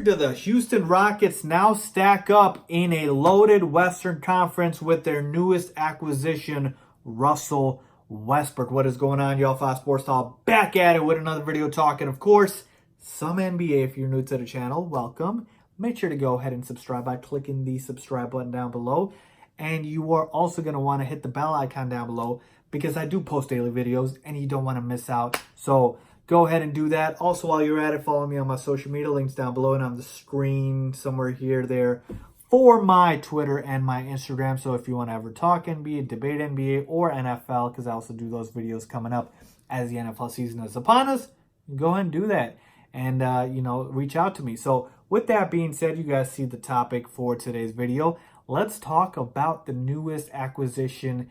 do the Houston Rockets now stack up in a loaded Western Conference with their newest acquisition, Russell Westbrook? What is going on, y'all? Fox Sports Talk back at it with another video talking, of course, some NBA. If you're new to the channel, welcome. Make sure to go ahead and subscribe by clicking the subscribe button down below. And you are also going to want to hit the bell icon down below because I do post daily videos and you don't want to miss out. So go ahead and do that. Also, while you're at it, follow me on my social media links down below and on the screen somewhere here, there, for my Twitter and my Instagram. So if you want to ever talk NBA, debate NBA, or NFL, because I also do those videos coming up as the NFL season is upon us, go ahead and do that. And, reach out to me. So with that being said, you guys see the topic for today's video. Let's talk about the newest acquisition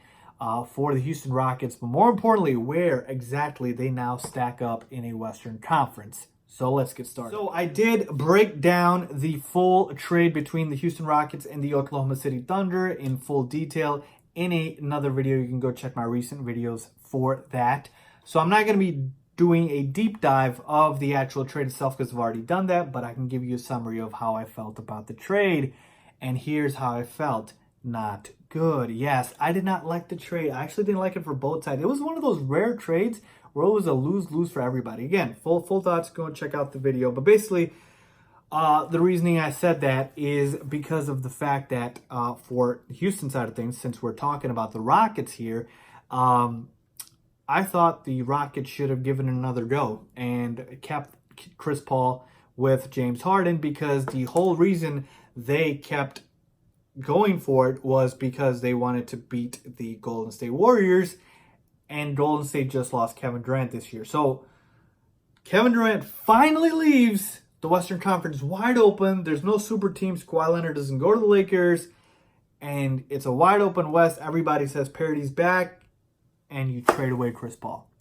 for the Houston Rockets, but more importantly, where exactly they now stack up in a Western Conference. So let's get started. So I did break down the full trade between the Houston Rockets and the Oklahoma City Thunder in full detail in another video. You can go check my recent videos for that. So I'm not going to be doing a deep dive of the actual trade itself because I've already done that, but I can give you a summary of how I felt about the trade. And here's how I felt. Not good. Yes, I did not like the trade. I actually didn't like it for both sides. It was one of those rare trades where it was a lose-lose for everybody. Again, full thoughts, go and check out the video. But basically, the reasoning I said that is because of the fact that for the Houston side of things, since we're talking about the Rockets here, I thought the Rockets should have given it another go and kept Chris Paul with James Harden, because the whole reason they kept going for it was because they wanted to beat the Golden State Warriors, and Golden State just lost Kevin Durant this year. So Kevin Durant finally leaves the Western Conference wide open. There's no super teams. Kawhi Leonard doesn't go to the Lakers, and it's a wide open West. Everybody says parity's back, and you trade away Chris Paul.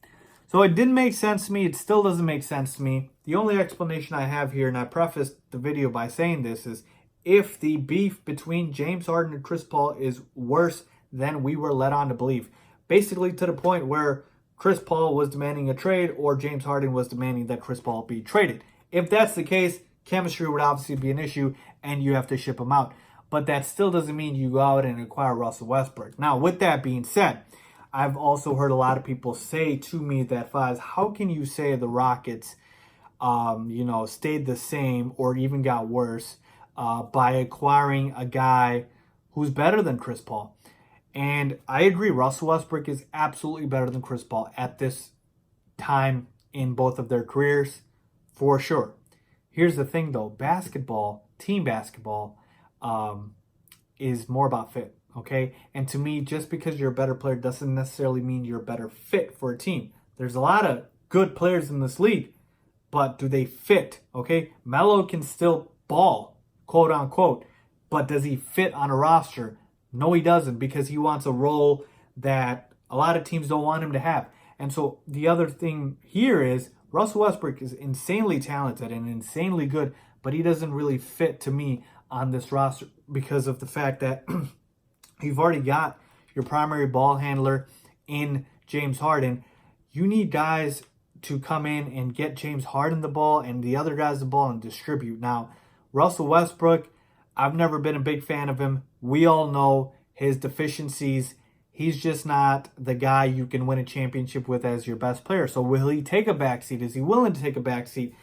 So it didn't make sense to me. It still doesn't make sense to me. The only explanation I have here, and I prefaced the video by saying this, is if the beef between James Harden and Chris Paul is worse than we were led on to believe. Basically to the point where Chris Paul was demanding a trade or James Harden was demanding that Chris Paul be traded. If that's the case, chemistry would obviously be an issue and you have to ship him out. But that still doesn't mean you go out and acquire Russell Westbrook. Now, with that being said, I've also heard a lot of people say to me that, Faz, how can you say the Rockets, stayed the same or even got worse by acquiring a guy who's better than Chris Paul? And I agree, Russell Westbrook is absolutely better than Chris Paul at this time in both of their careers, for sure. Here's the thing, though. Basketball, team basketball, is more about fit. Okay, and to me, just because you're a better player doesn't necessarily mean you're a better fit for a team. There's a lot of good players in this league, but do they fit? Okay, Melo can still ball, quote unquote, but does he fit on a roster? No, he doesn't, because he wants a role that a lot of teams don't want him to have. And so the other thing here is Russell Westbrook is insanely talented and insanely good, but he doesn't really fit to me on this roster because of the fact that you've already got your primary ball handler in James Harden. You need guys to come in and get James Harden the ball and the other guys the ball and distribute. Now, Russell Westbrook, I've never been a big fan of him. We all know his deficiencies. He's just not the guy you can win a championship with as your best player. So will he take a backseat? Is he willing to take a backseat?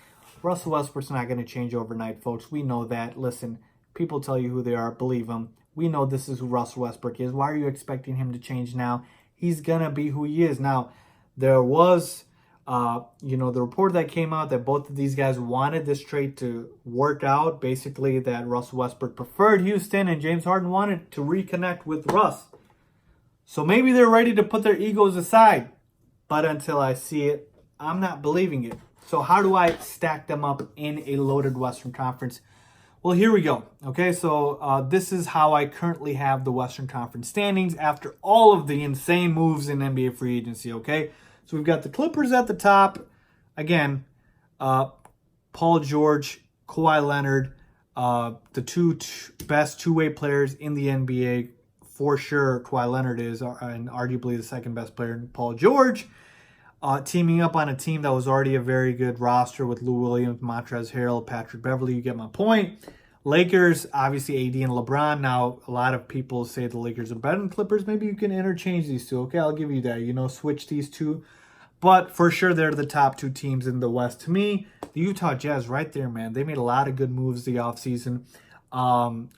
Russell Westbrook's not going to change overnight, folks. We know that. Listen, people tell you who they are. Believe them. We know this is who Russell Westbrook is. Why are you expecting him to change now? He's going to be who he is. Now, there was, the report that came out that both of these guys wanted this trade to work out. Basically, that Russell Westbrook preferred Houston and James Harden wanted to reconnect with Russ. So maybe they're ready to put their egos aside. But until I see it, I'm not believing it. So how do I stack them up in a loaded Western Conference? Well, here we go. Okay, so this is how I currently have the Western Conference standings after all of the insane moves in NBA free agency, okay? So we've got the Clippers at the top. Again, Paul George, Kawhi Leonard, the two best two-way players in the NBA. For sure, Kawhi Leonard is, and arguably the second best player, Paul George. teaming up on a team that was already a very good roster with Lou Williams, Montrezl Harrell, Patrick Beverley. You get my point. Lakers, obviously AD and LeBron. Now, a lot of people say the Lakers are better than Clippers. Maybe you can interchange these two. Okay, I'll give you that. Switch these two. But for sure, they're the top two teams in the West. To me, the Utah Jazz right there, man. They made a lot of good moves the offseason.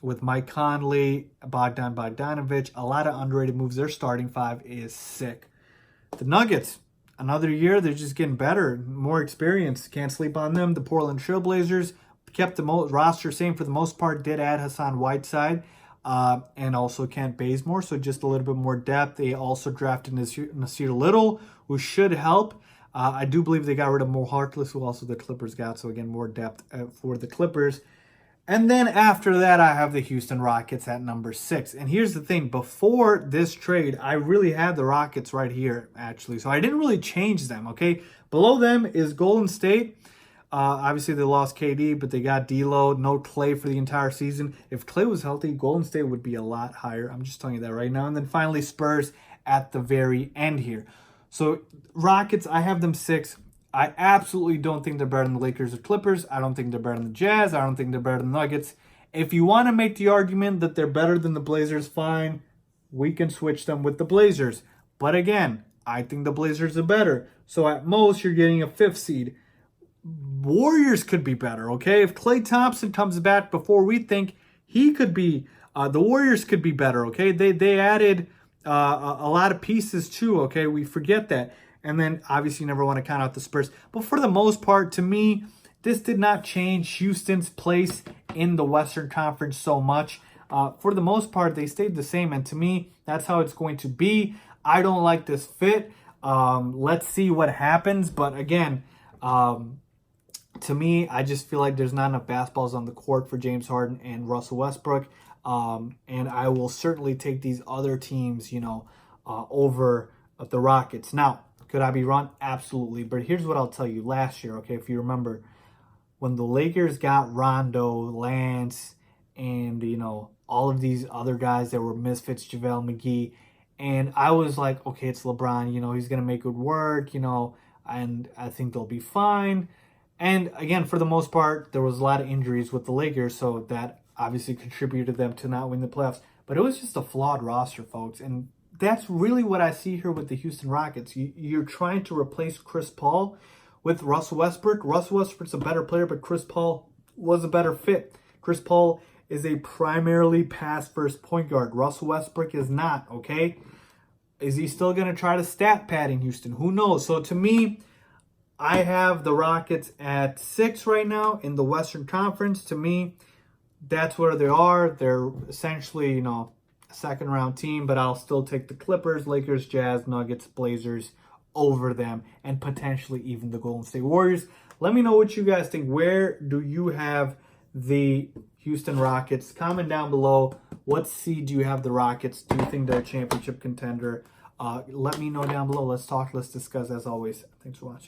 With Mike Conley, Bogdan Bogdanovic, a lot of underrated moves. Their starting five is sick. The Nuggets, another year, they're just getting better, more experience. Can't sleep on them. The Portland Trailblazers kept the roster same for the most part. Did add Hassan Whiteside and also Kent Bazemore, so just a little bit more depth. They also drafted Nasir Little, who should help. I do believe they got rid of Mo Harkless, who also the Clippers got. So again, more depth for the Clippers. And then after that, I have the Houston Rockets at number 6. And here's the thing. Before this trade, I really had the Rockets right here, actually. So I didn't really change them, okay? Below them is Golden State. Obviously, they lost KD, but they got D'Lo. No Clay for the entire season. If Clay was healthy, Golden State would be a lot higher. I'm just telling you that right now. And then finally, Spurs at the very end here. So Rockets, I have them 6. I absolutely don't think they're better than the Lakers or Clippers. I don't think they're better than the Jazz. I don't think they're better than the Nuggets. If you want to make the argument that they're better than the Blazers, fine. We can switch them with the Blazers. But again, I think the Blazers are better. So at most, you're getting a 5th seed. Warriors could be better, okay? If Klay Thompson comes back before we think, he could be, the Warriors could be better, okay? They added a lot of pieces too, okay? We forget that. And then, obviously, you never want to count out the Spurs. But for the most part, to me, this did not change Houston's place in the Western Conference so much. For the most part, they stayed the same. And to me, that's how it's going to be. I don't like this fit. Let's see what happens. But again, to me, I just feel like there's not enough basketballs on the court for James Harden and Russell Westbrook. And I will certainly take these other teams, over the Rockets. Now, could I be wrong? Absolutely. But here's what I'll tell you. Last year, okay, if you remember, when the Lakers got Rondo, Lance, and, all of these other guys that were misfits, JaVale McGee, and I was like, okay, it's LeBron, he's going to make it work, and I think they'll be fine. And again, for the most part, there was a lot of injuries with the Lakers, so that obviously contributed to them to not win the playoffs. But it was just a flawed roster, folks, and that's really what I see here with the Houston Rockets. You're trying to replace Chris Paul with Russell Westbrook. Russell Westbrook's a better player, but Chris Paul was a better fit. Chris Paul is a primarily pass-first point guard. Russell Westbrook is not, okay? Is he still going to try to stat pad in Houston? Who knows? So to me, I have the Rockets at 6 right now in the Western Conference. To me, that's where they are. They're essentially, second round team, but I'll still take the Clippers, Lakers, Jazz, Nuggets, Blazers over them, and potentially even the Golden State Warriors. Let me know what you guys think. Where do you have the Houston Rockets? Comment down below. What seed do you have the Rockets? Do you think they're a championship contender? Let me know down below. Let's talk. Let's discuss as always. Thanks for watching.